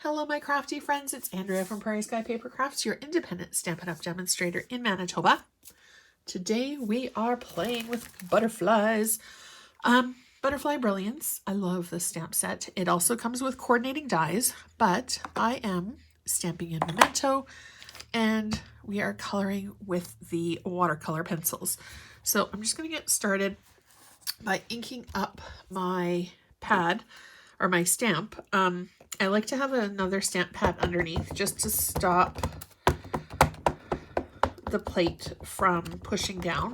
Hello my crafty friends, it's Andrea from Prairie Sky Paper Crafts, your independent Stampin' Up! Demonstrator in Manitoba. Today we are playing with butterflies. Butterfly Brilliance. I love this stamp set. It also comes with coordinating dies, but I am stamping in Memento and we are coloring with the watercolor pencils. So I'm just going to get started by inking up my pad or my stamp. I like to have another stamp pad underneath just to stop the plate from pushing down.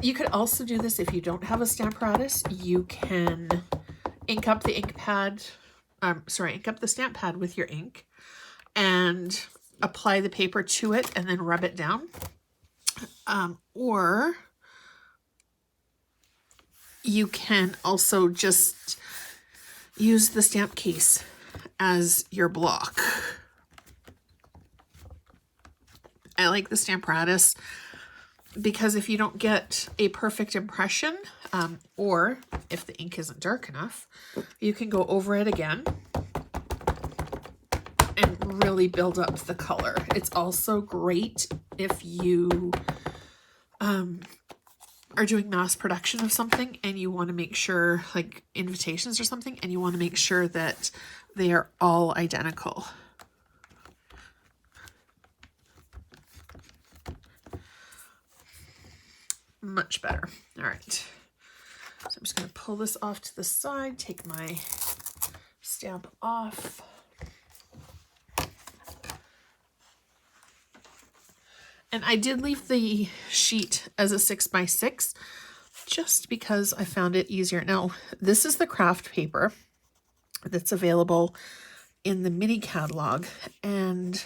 You could also do this if you don't have a Stamparatus. You can ink up the ink pad, ink up the stamp pad with your ink and apply the paper to it and then rub it down. Or you can also just use the stamp case as your block. I like the Stamparatus because if you don't get a perfect impression, or if the ink isn't dark enough, you can go over it again and really build up the color. It's also great if you are doing mass production of something and you want to make sure, like invitations or something, and you want to make sure that they are all identical. Much better. All right. So I'm just going to pull this off to the side, take my stamp off. And I did leave the sheet as a 6x6 just because I found it easier. Now, this is the kraft paper that's available in the mini catalog, and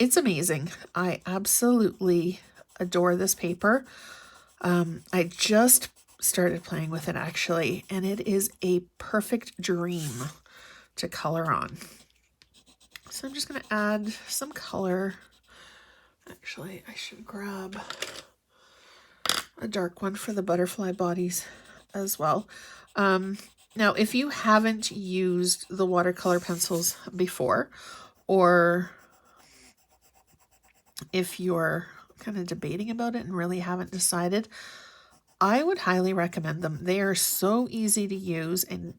it's amazing. I absolutely adore this paper. I just started playing with it actually, and it is a perfect dream to color on. So I'm just going to add some color. Actually, I should grab a dark one for the butterfly bodies as well. Now, if you haven't used the watercolor pencils before, or if you're kind of debating about it and really haven't decided, I would highly recommend them. They are so easy to use, and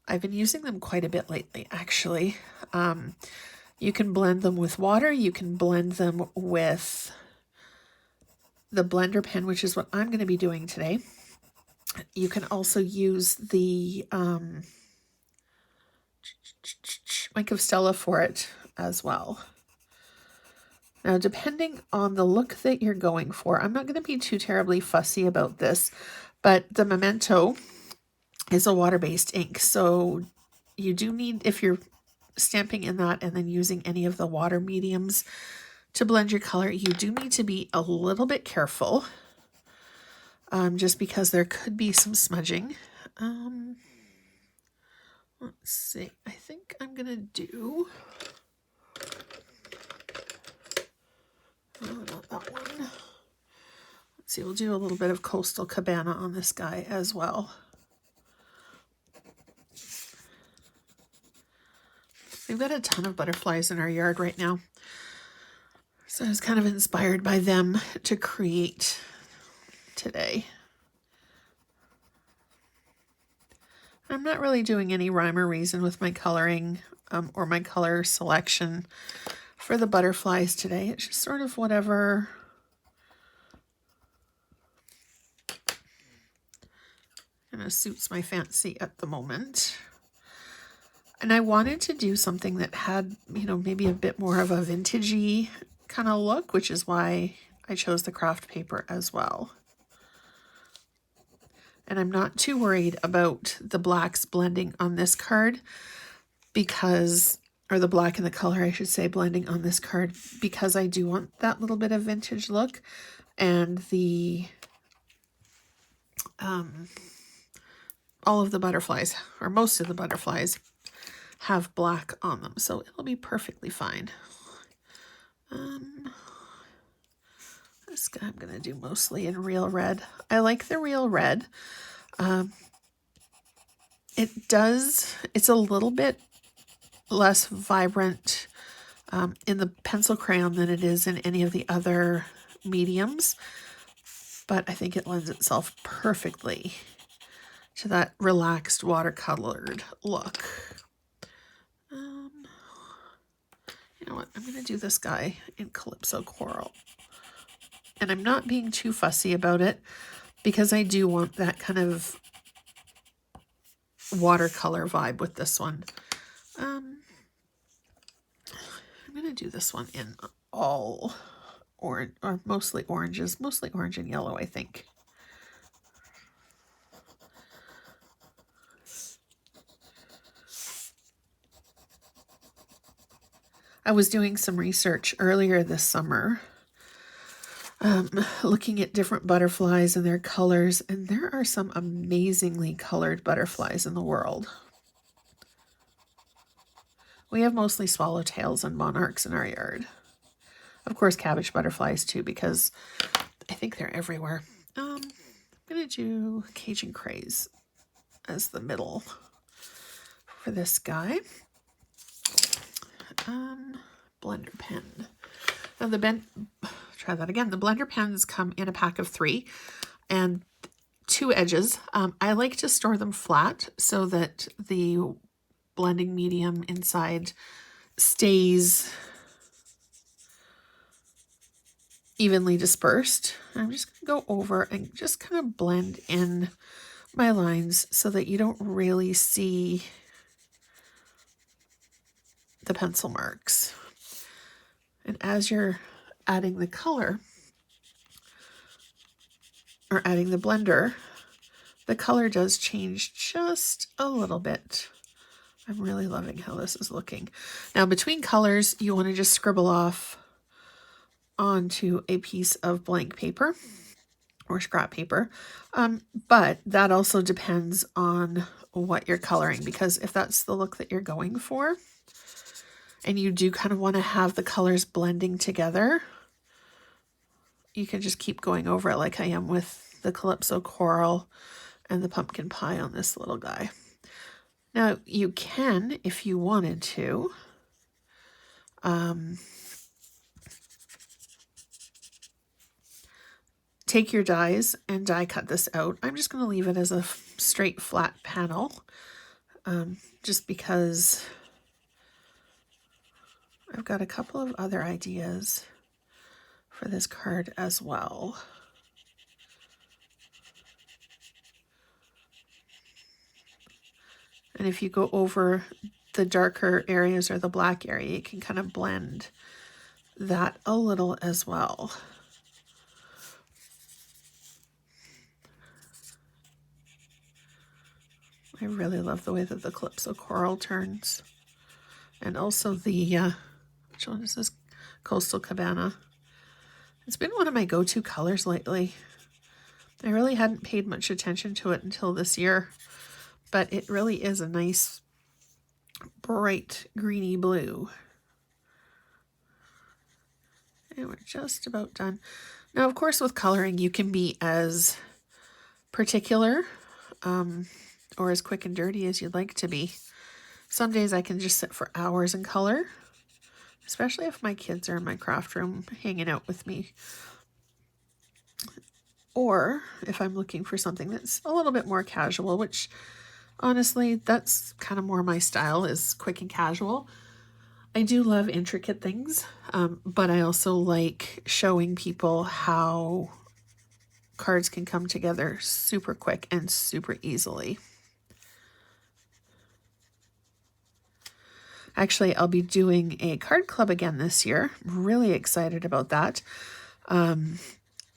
I've been using them quite a bit lately, actually. You can blend them with water. You can blend them with the blender pen, which is what I'm going to be doing today. You can also use the Mike of Stella for it as well. Now, depending on the look that you're going for, I'm not going to be too terribly fussy about this, but the Memento is a water-based ink. So you do need, if you're stamping in that and then using any of the water mediums to blend your color, you do need to be a little bit careful, just because there could be some smudging. Let's see, I think I'm gonna do, oh, not that one. Let's see, we'll do a little bit of Coastal Cabana on this guy as well. We've got a ton of butterflies in our yard right now, so I was kind of inspired by them to create today. I'm not really doing any rhyme or reason with my coloring or my color selection for the butterflies today. It's just sort of whatever kind of suits my fancy at the moment. And I wanted to do something that had, you know, maybe a bit more of a vintagey kind of look, which is why I chose the kraft paper as well. And I'm not too worried about the blacks blending on this card because, or the black and the color, I should say, blending on this card, because I do want that little bit of vintage look. And the, all of the butterflies, or most of the butterflies, have black on them, so it'll be perfectly fine. This guy I'm going to do mostly in real red. I like the real red. It's a little bit less vibrant in the pencil crayon than it is in any of the other mediums, but I think it lends itself perfectly to that relaxed watercolored look. You know what? I'm going to do this guy in Calypso Coral. And I'm not being too fussy about it because I do want that kind of watercolor vibe with this one. I'm going to do this one in all orange, or mostly oranges, mostly orange and yellow, I think. I was doing some research earlier this summer, looking at different butterflies and their colors, and there are some amazingly colored butterflies in the world. We have mostly swallowtails and monarchs in our yard. Of course, cabbage butterflies too, because I think they're everywhere. I'm going to do Cajun Craze as the middle for this guy. Blender pen. Now try that again. The blender pens come in a pack of 3 and 2 edges. I like to store them flat so that the blending medium inside stays evenly dispersed. I'm just going to go over and just kind of blend in my lines so that you don't really see the pencil marks. And as you're adding the color, or adding the blender, the color does change just a little bit. I'm really loving how this is looking. Now, between colors, you want to just scribble off onto a piece of blank paper or scrap paper. But that also depends on what you're coloring, because if that's the look that you're going for, and you do kind of want to have the colors blending together, you can just keep going over it like I am with the Calypso Coral and the pumpkin pie on this little guy. Now, you can, if you wanted to, take your dies and die cut this out. I'm just going to leave it as a straight flat panel, just because I've got a couple of other ideas for this card as well. And if you go over the darker areas or the black area, you can kind of blend that a little as well. I really love the way that the Calypso Coral turns. And also the, which one is this? Coastal Cabana. It's been one of my go-to colors lately. I really hadn't paid much attention to it until this year, but it really is a nice bright greeny blue. And we're just about done. Now, of course, with coloring, you can be as particular or as quick and dirty as you'd like to be. Some days I can just sit for hours and color, especially if my kids are in my craft room hanging out with me. Or if I'm looking for something that's a little bit more casual, which honestly, that's kind of more my style, is quick and casual. I do love intricate things, but I also like showing people how cards can come together super quick and super easily. Actually, I'll be doing a card club again this year. I'm really excited about that.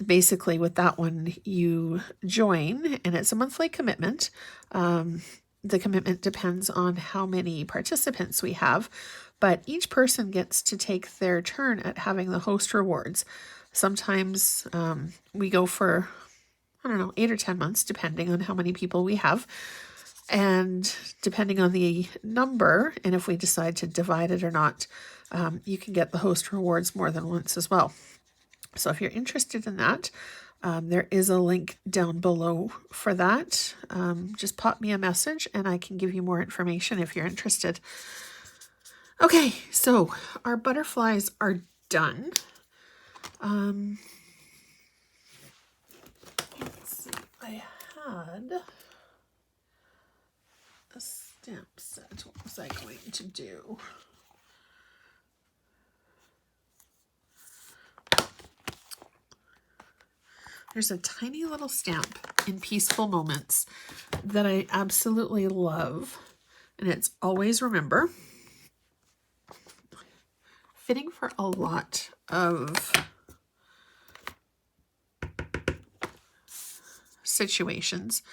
Basically, with that one, you join, and it's a monthly commitment. The commitment depends on how many participants we have, but each person gets to take their turn at having the host rewards. Sometimes we go for, I don't know, 8 or 10 months, depending on how many people we have. And depending on the number, and if we decide to divide it or not, you can get the host rewards more than once as well. So if you're interested in that, there is a link down below for that. Just pop me a message and I can give you more information if you're interested. Okay, so our butterflies are done. Let's see, I had a stamp set. What was I going to do? There's a tiny little stamp in Peaceful Moments that I absolutely love, and it's Always Remember. Fitting for a lot of situations,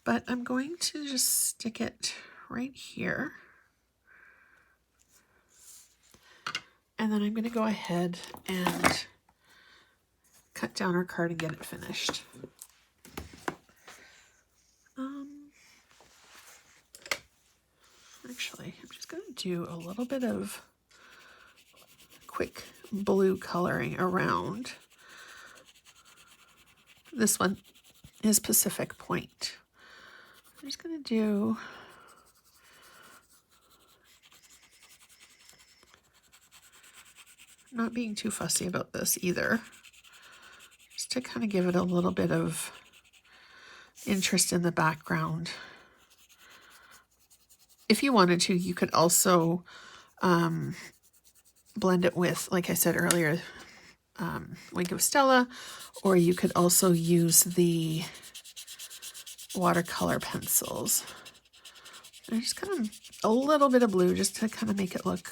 but I'm going to just stick it right here. And then I'm going to go ahead and cut down our card and get it finished. Actually, I'm just going to do a little bit of quick blue coloring around. This one is Pacific Point. I'm just going to do not being too fussy about this either, just to kind of give it a little bit of interest in the background. If you wanted to, you could also blend it with, like I said earlier, Wink of Stella, or you could also use the watercolor pencils. And just kind of a little bit of blue just to kind of make it look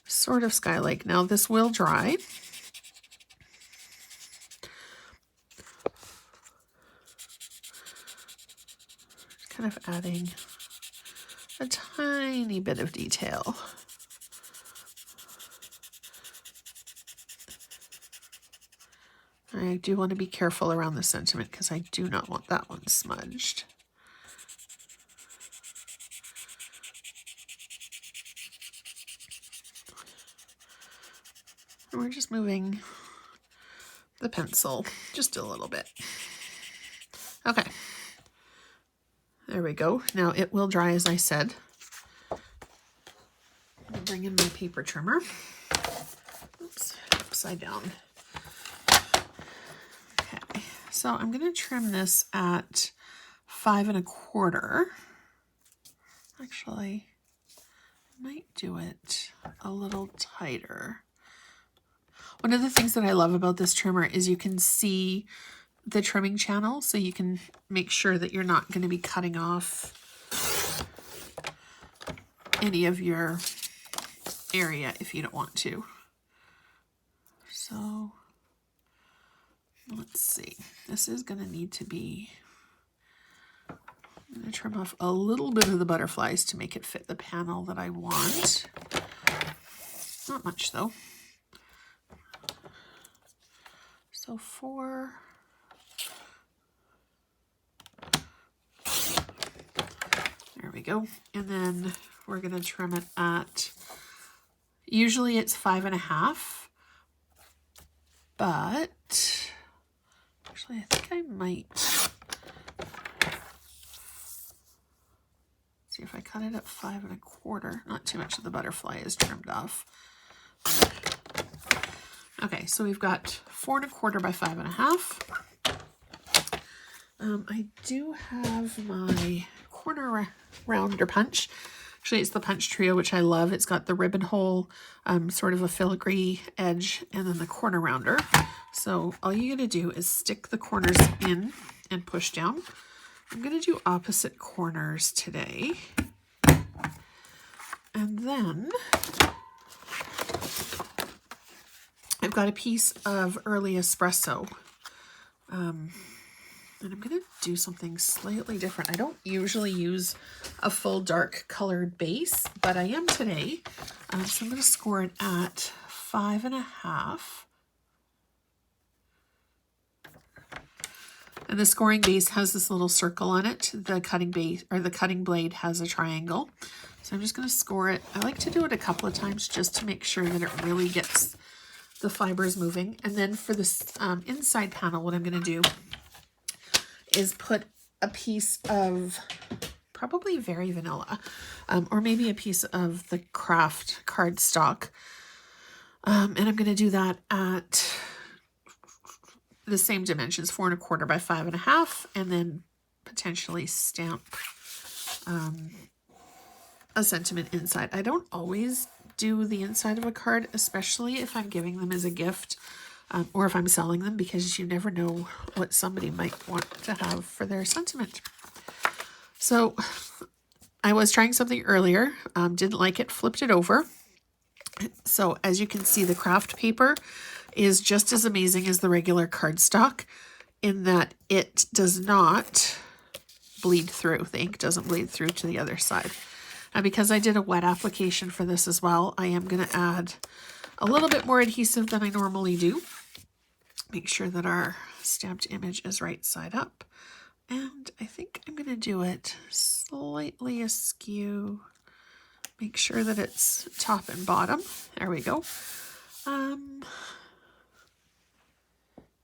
sort of sky-like. Now this will dry. Just kind of adding a tiny bit of detail. I do want to be careful around the sentiment because I do not want that one smudged. And we're just moving the pencil just a little bit. Okay. There we go. Now it will dry, as I said. I'll bring in my paper trimmer. Oops, upside down. Okay, so I'm going to trim this at 5 1/4. Actually, I might do it a little tighter. One of the things that I love about this trimmer is you can see the trimming channel, so you can make sure that you're not going to be cutting off any of your area if you don't want to. So let's see, this is going to need to be, I'm going to trim off a little bit of the butterflies to make it fit the panel that I want. Not much though. So 4. There we go. And then we're going to trim it at, usually it's 5 1/2, but actually I think I might, see if I cut it at 5 1/4, not too much of the butterfly is trimmed off. Okay, so we've got 4 1/4 by 5 1/2. I do have my corner rounder punch. Actually, it's the Punch Trio, which I love. It's got the ribbon hole, sort of a filigree edge, and then the corner rounder. So all you gotta do is stick the corners in and push down. I'm gonna do opposite corners today. And then I've got a piece of early espresso. And I'm going to do something slightly different. I don't usually use a full dark colored base, but I am today. So I'm going to score it at 5 1/2. And the scoring base has this little circle on it. The cutting base, or the cutting blade, has a triangle. So I'm just going to score it. I like to do it a couple of times just to make sure that it really gets the fibers moving. And then for this inside panel, what I'm going to do is put a piece of probably very vanilla, or maybe a piece of the kraft cardstock. And I'm going to do that at the same dimensions, 4 1/4 by 5 1/2, and then potentially stamp a sentiment inside. I don't always do the inside of a card, especially if I'm giving them as a gift, or if I'm selling them, because you never know what somebody might want to have for their sentiment. So I was trying something earlier, didn't like it, flipped it over. So as you can see, the kraft paper is just as amazing as the regular cardstock in that it does not bleed through. The ink doesn't bleed through to the other side. And because I did a wet application for this as well, I am going to add a little bit more adhesive than I normally do. Make sure that our stamped image is right side up. And I think I'm going to do it slightly askew. Make sure that it's top and bottom. There we go.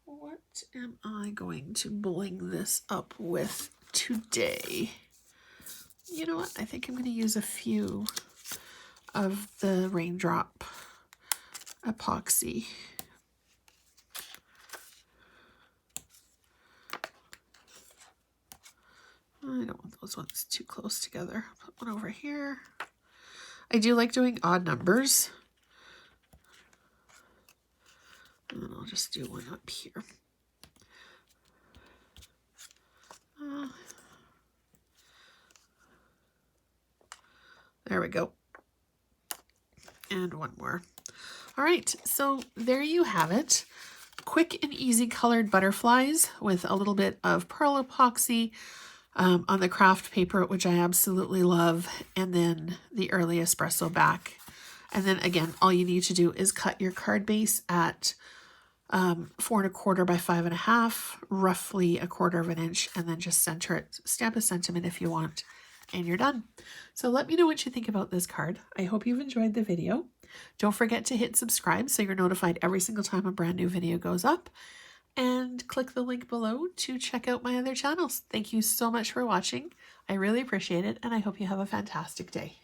What am I going to bling this up with today? You know what? I think I'm going to use a few of the raindrop epoxy. I don't want those ones too close together. Put one over here. I do like doing odd numbers. And then I'll just do one up here. There we go. And one more. All right, so there you have it. Quick and easy colored butterflies with a little bit of pearl epoxy on the kraft paper, which I absolutely love, and then the early espresso back. And then again, all you need to do is cut your card base at 4 1/4 by 5 1/2, roughly 1/4 of an inch, and then just center it, stamp a sentiment if you want, and you're done. So let me know what you think about this card. I hope you've enjoyed the video. Don't forget to hit subscribe so you're notified every single time a brand new video goes up, and click the link below to check out my other channels. Thank you so much for watching. I really appreciate it, and I hope you have a fantastic day.